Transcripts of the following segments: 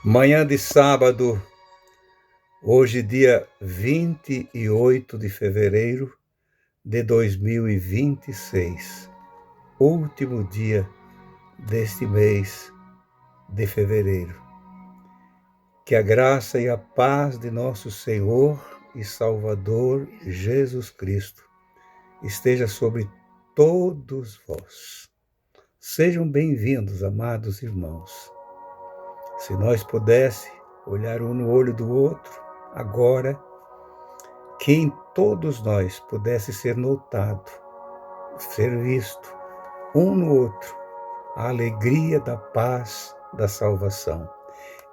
Manhã de sábado, hoje dia 28 de fevereiro de 2026, último dia deste mês de fevereiro. Que a graça e a paz de nosso Senhor e Salvador Jesus Cristo esteja sobre todos vós. Sejam bem-vindos, amados irmãos. Se nós pudéssemos olhar um no olho do outro, agora, que em todos nós pudesse ser notado, ser visto, um no outro, a alegria da paz da salvação.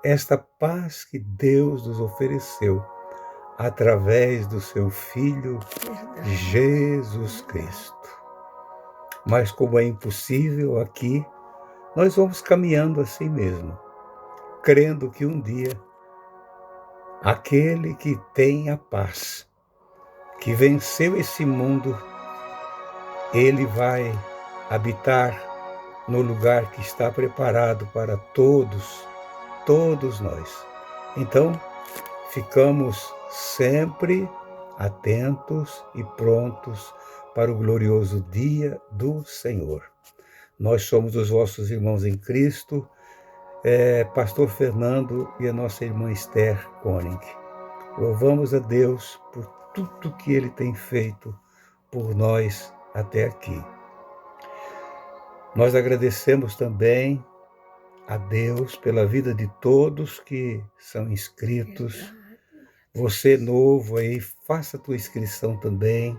Esta paz que Deus nos ofereceu através do seu Filho Jesus Cristo. Mas como é impossível aqui, nós vamos caminhando assim mesmo, crendo que um dia aquele que tem a paz, que venceu esse mundo, ele vai habitar no lugar que está preparado para todos nós. Então, ficamos sempre atentos e prontos para o glorioso dia do Senhor. Nós somos os vossos irmãos em Cristo, Pastor Fernando e a nossa irmã Esther Koenig. Louvamos a Deus por tudo que Ele tem feito por nós até aqui. Nós agradecemos também a Deus pela vida de todos que são inscritos. Você novo aí, faça a tua inscrição também,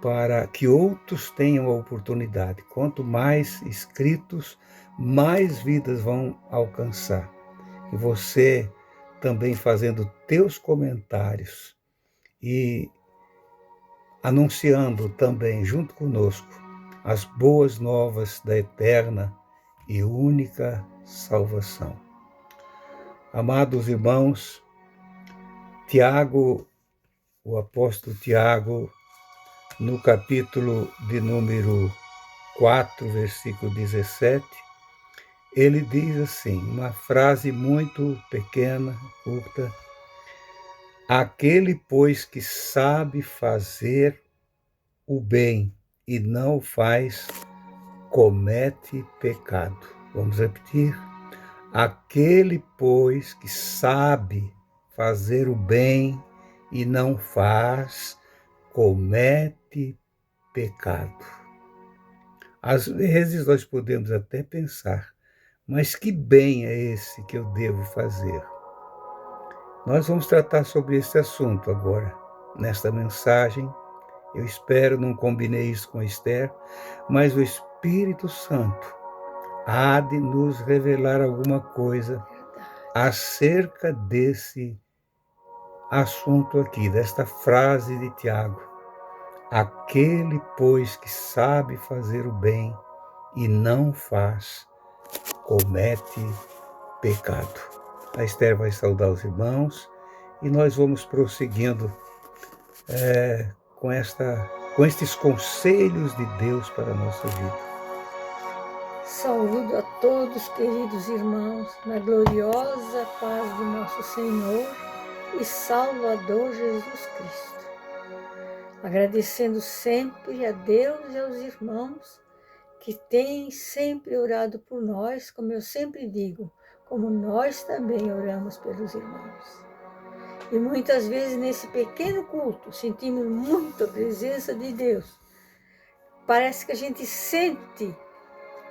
para que outros tenham a oportunidade. Quanto mais inscritos, mais vidas vão alcançar. E você também fazendo teus comentários e anunciando também junto conosco as boas novas da eterna e única salvação. Amados irmãos, Tiago, o apóstolo Tiago, no capítulo de número 4, versículo 17, ele diz assim, uma frase muito pequena, curta: aquele, pois, que sabe fazer o bem e não o faz, comete pecado. Vamos repetir? Aquele, pois, que sabe fazer o bem e não faz, comete pecado. Às vezes nós podemos até pensar, mas que bem é esse que eu devo fazer? Nós vamos tratar sobre esse assunto agora, nesta mensagem. Eu espero, não combinei isso com a Esther, mas o Espírito Santo há de nos revelar alguma coisa acerca desse assunto aqui, desta frase de Tiago. Aquele, pois, que sabe fazer o bem e não faz, comete pecado. A Esther vai saudar os irmãos e nós vamos prosseguindo com estes conselhos de Deus para a nossa vida. Saúdo a todos, queridos irmãos, na gloriosa paz do nosso Senhor e Salvador Jesus Cristo. Agradecendo sempre a Deus e aos irmãos que têm sempre orado por nós, como eu sempre digo, como nós também oramos pelos irmãos. E muitas vezes nesse pequeno culto sentimos muito a presença de Deus. Parece que a gente sente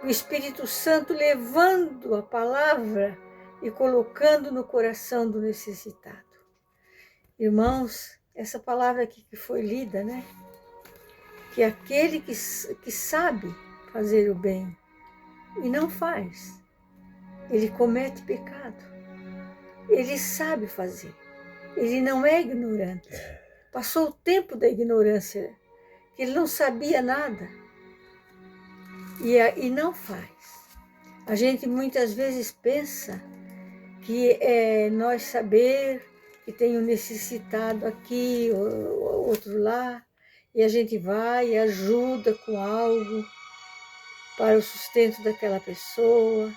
o Espírito Santo levando a palavra e colocando no coração do necessitado. Irmãos, essa palavra aqui que foi lida, né? Que aquele que sabe fazer o bem e não faz, ele comete pecado. Ele sabe fazer. Ele não é ignorante. Passou o tempo da ignorância, que ele não sabia nada. E não faz. A gente muitas vezes pensa que é nós saber que tem um necessitado aqui, outro lá, e a gente vai e ajuda com algo para o sustento daquela pessoa.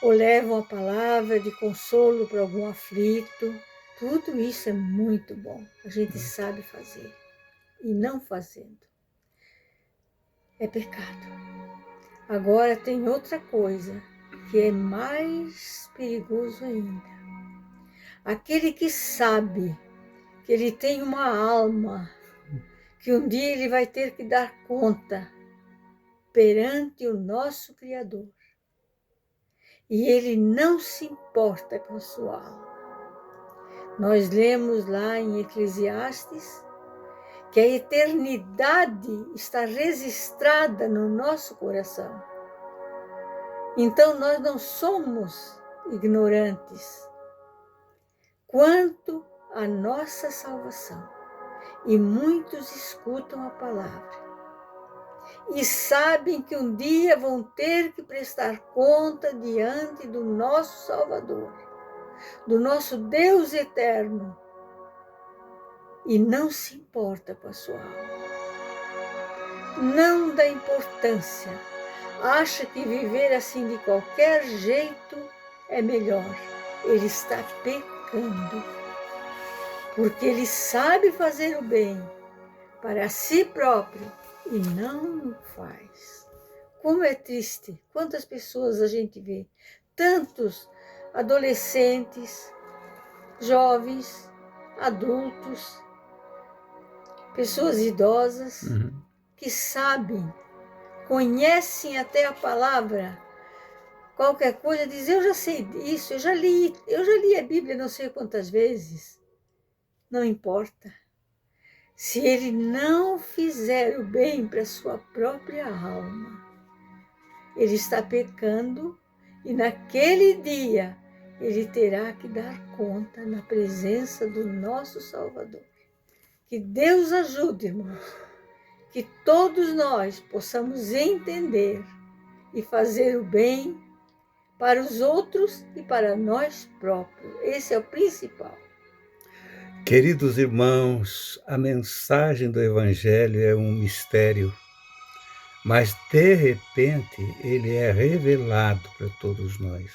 ou levam a palavra de consolo para algum aflito. Tudo isso é muito bom. A gente sabe fazer. E não fazendo é pecado. Agora tem outra coisa que é mais perigoso ainda. Aquele que sabe que ele tem uma alma, que um dia ele vai ter que dar conta perante o nosso Criador. E ele não se importa com a sua alma. Nós lemos lá em Eclesiastes que a eternidade está registrada no nosso coração. Então nós não somos ignorantes quanto à nossa salvação. E muitos escutam a palavra e sabem que um dia vão ter que prestar conta diante do nosso Salvador, do nosso Deus eterno, e não se importa com a sua alma. Não dá importância. Acha que viver assim de qualquer jeito é melhor. Ele está pecando, porque ele sabe fazer o bem para si próprio e não o faz. Como é triste, quantas pessoas a gente vê, tantos adolescentes, jovens, adultos, pessoas idosas, que sabem, conhecem até a palavra, qualquer coisa, diz, eu já sei disso, eu já li a Bíblia não sei quantas vezes. Não importa. Se ele não fizer o bem para a sua própria alma, ele está pecando e naquele dia ele terá que dar conta na presença do nosso Salvador. Que Deus ajude, irmãos, que todos nós possamos entender e fazer o bem para os outros e para nós próprios. Esse é o principal. Queridos irmãos, a mensagem do Evangelho é um mistério, mas de repente ele é revelado para todos nós.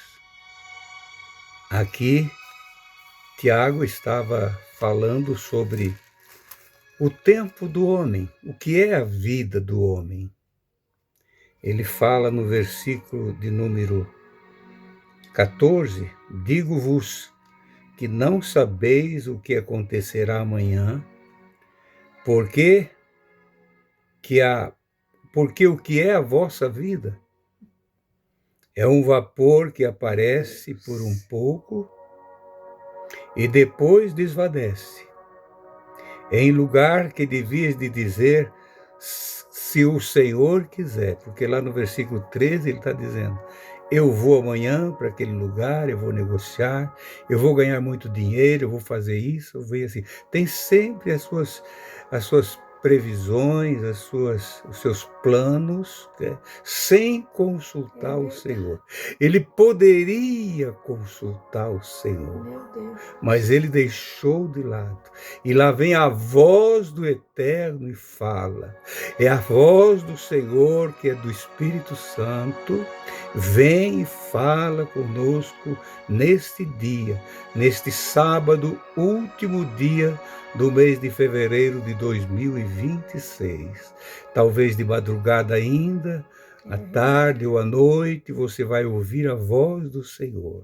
Aqui, Tiago estava falando sobre o tempo do homem, o que é a vida do homem. Ele fala no versículo de número 14, digo-vos que não sabeis o que acontecerá amanhã, porque o que é a vossa vida é um vapor que aparece por um pouco e depois desvanece. Em lugar que devias de dizer, se o Senhor quiser, porque lá no versículo 13 ele está dizendo, eu vou amanhã para aquele lugar, eu vou negociar, eu vou ganhar muito dinheiro, eu vou fazer isso, eu vou assim. Tem sempre as suas previsões, os seus planos, né, sem consultar o Senhor. Ele poderia consultar o Senhor, mas ele deixou de lado. E lá vem a voz do Eterno e fala. É a voz do Senhor, que é do Espírito Santo, vem e fala conosco neste dia, neste sábado, último dia do mês de fevereiro de 2026. Talvez de madrugada ainda, à tarde ou à noite, você vai ouvir a voz do Senhor.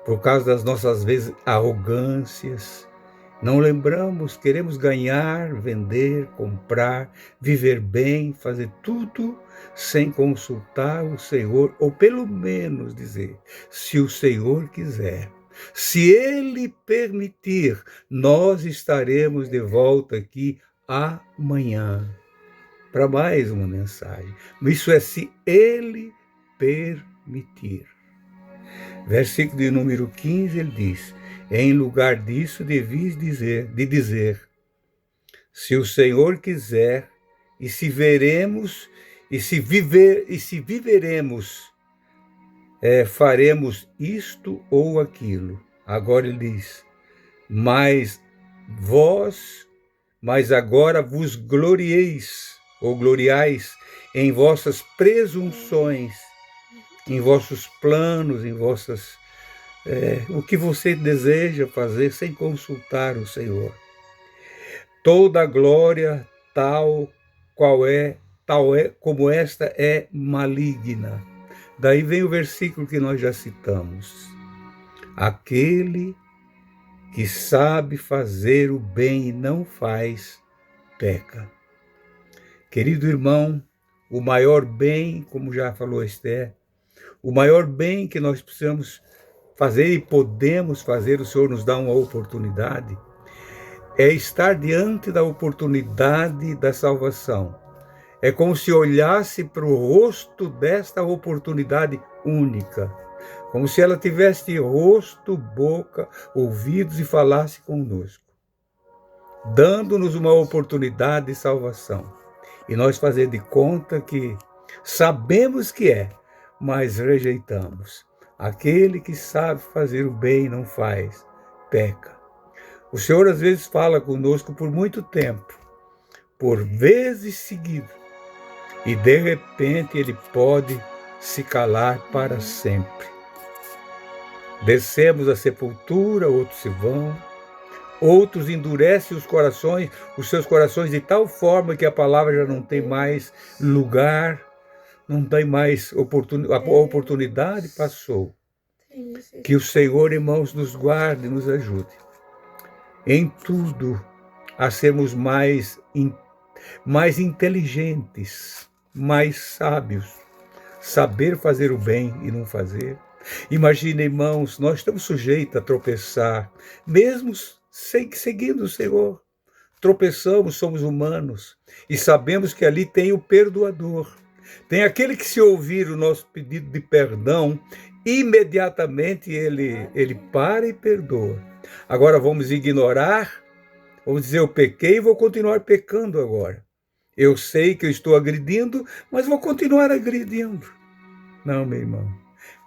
Por causa das nossas vezes arrogâncias, não lembramos, queremos ganhar, vender, comprar, viver bem, fazer tudo sem consultar o Senhor, ou pelo menos dizer, se o Senhor quiser. Se Ele permitir, nós estaremos de volta aqui amanhã para mais uma mensagem. Isso é se Ele permitir. Versículo de número 15, ele diz, em lugar disso devis dizer, se o Senhor quiser, e se veremos, e se viveremos, faremos isto ou aquilo. Agora ele diz, mas agora vos gloriais em vossas presunções, em vossos planos, em o que você deseja fazer sem consultar o Senhor. Toda a glória tal como esta é maligna. Daí vem o versículo que nós já citamos. Aquele que sabe fazer o bem e não faz, peca. Querido irmão, o maior bem, como já falou Esther, o maior bem que nós precisamos fazer e podemos fazer, o Senhor nos dá uma oportunidade, é estar diante da oportunidade da salvação. É como se olhasse para o rosto desta oportunidade única, como se ela tivesse rosto, boca, ouvidos e falasse conosco, dando-nos uma oportunidade de salvação. E nós fazer de conta que sabemos que é, mas rejeitamos. Aquele que sabe fazer o bem e não faz, peca. O Senhor às vezes fala conosco por muito tempo, por vezes seguidas, e de repente Ele pode se calar para sempre. Descemos à sepultura, outros se vão, outros endurecem os seus corações de tal forma que a palavra já não tem mais lugar, não tem mais a oportunidade passou. Que o Senhor, irmãos, nos guarde e nos ajude em tudo a sermos mais inteligentes, mais sábios, saber fazer o bem e não fazer. Imagina, irmãos, nós estamos sujeitos a tropeçar, mesmo seguindo o Senhor. Tropeçamos, somos humanos e sabemos que ali tem o perdoador. Tem aquele que, se ouvir o nosso pedido de perdão, imediatamente ele para e perdoa. Agora vamos ignorar, vamos dizer, eu pequei e vou continuar pecando agora. Eu sei que eu estou agredindo, mas vou continuar agredindo. Não, meu irmão.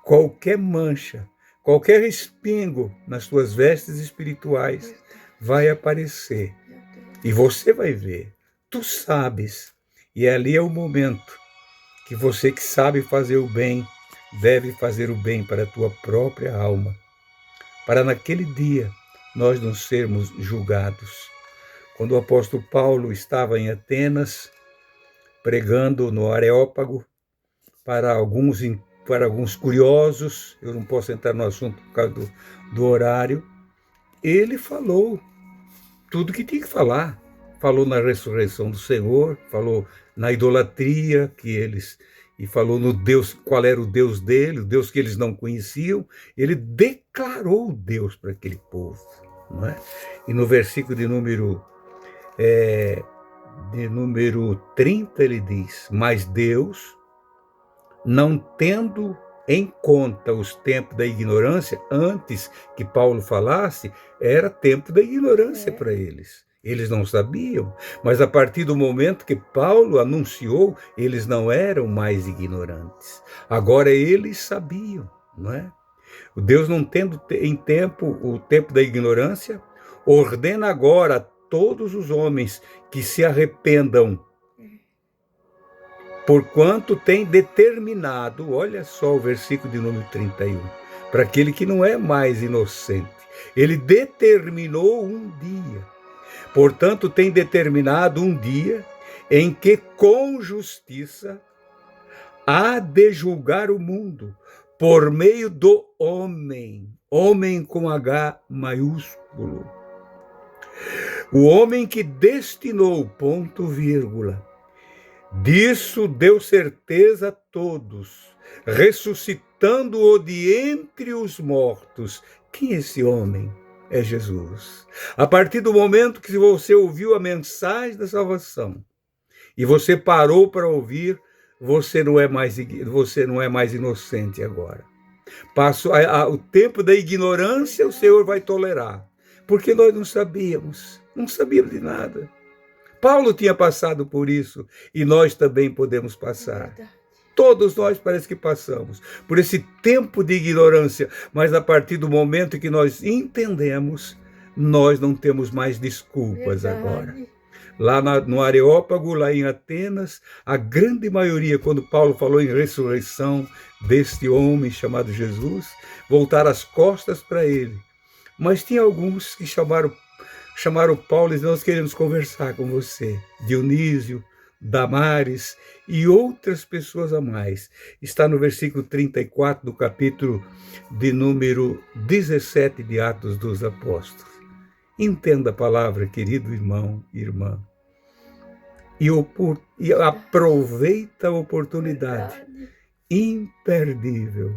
Qualquer mancha, qualquer respingo nas tuas vestes espirituais vai aparecer. E você vai ver. Tu sabes. E ali é o momento que você que sabe fazer o bem, deve fazer o bem para a tua própria alma. Para naquele dia nós não sermos julgados. Quando o apóstolo Paulo estava em Atenas, pregando no Areópago, para alguns curiosos, eu não posso entrar no assunto por causa do horário, ele falou tudo que tinha que falar. Falou na ressurreição do Senhor, falou na idolatria e falou no Deus, qual era o Deus dele, o Deus que eles não conheciam. Ele declarou Deus para aquele povo, não é? E no versículo de número 30 ele diz: mas Deus, não tendo em conta os tempos da ignorância, antes que Paulo falasse, era tempo da ignorância para eles. Eles não sabiam, mas a partir do momento que Paulo anunciou, eles não eram mais ignorantes. Agora eles sabiam, não é? O Deus, não tendo o tempo da ignorância, ordena agora a todos os homens que se arrependam, porquanto tem determinado, olha só o versículo de número 31, para aquele que não é mais inocente. Ele determinou um dia. Portanto, tem determinado um dia em que com justiça há de julgar o mundo por meio do homem com H maiúsculo. O homem que destinou, ponto, vírgula. Disso deu certeza a todos, ressuscitando-o de entre os mortos. Quem é esse homem? É Jesus. A partir do momento que você ouviu a mensagem da salvação e você parou para ouvir, você não é mais inocente agora. Passou o tempo da ignorância, o Senhor vai tolerar, porque nós não sabíamos de nada. Paulo tinha passado por isso e nós também podemos passar. Todos nós parece que passamos por esse tempo de ignorância, mas a partir do momento que nós entendemos, nós não temos mais desculpas agora. Lá no Areópago, lá em Atenas, a grande maioria, quando Paulo falou em ressurreição deste homem chamado Jesus, voltaram as costas para ele. Mas tinha alguns que chamaram Paulo e disseram: nós queremos conversar com você. Dionísio, Damares e outras pessoas a mais. Está no versículo 34 do capítulo de número 17 de Atos dos Apóstolos. Entenda a palavra, querido irmão e irmã. E aproveita a oportunidade imperdível.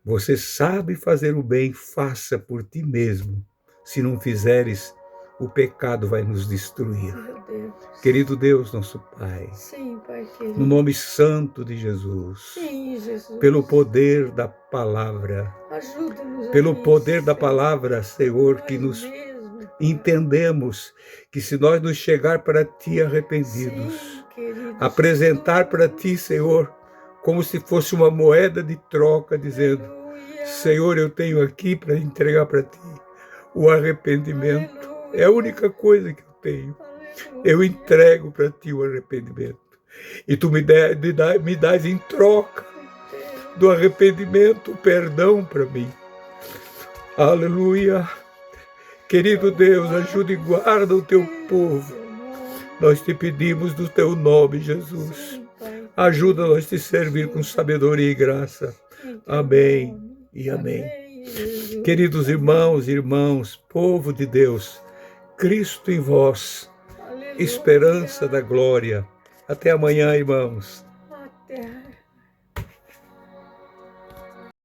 Você sabe fazer o bem, faça por ti mesmo. Se não fizeres, o pecado vai nos destruir. Meu Deus. Querido Deus, nosso Pai, Sim, Pai querido. no nome santo de Jesus, Sim, Jesus. pelo poder da palavra, Ajuda-nos, pelo aqui, poder da Senhor. palavra, Senhor, que Nós nos mesmos. entendemos que se nós nos chegar para ti arrependidos, Sim, querido apresentar Jesus. para ti, Senhor, como se fosse uma moeda de troca, dizendo: Aleluia. Senhor, eu tenho aqui para entregar para ti o arrependimento. Aleluia. É a única coisa que eu tenho. Aleluia. Eu entrego para ti o arrependimento. E tu me dás em troca do arrependimento o perdão para mim. Aleluia. Querido Deus, ajuda e guarda o teu povo. Nós te pedimos do teu nome, Jesus. Sim, Pai. Ajuda nós te servir com sabedoria e graça. Em teu Amém nome. e amém. Amém, Jesus. Queridos irmãos e irmãs, povo de Deus, Cristo em vós, Aleluia. esperança da glória. Até amanhã, irmãos. Até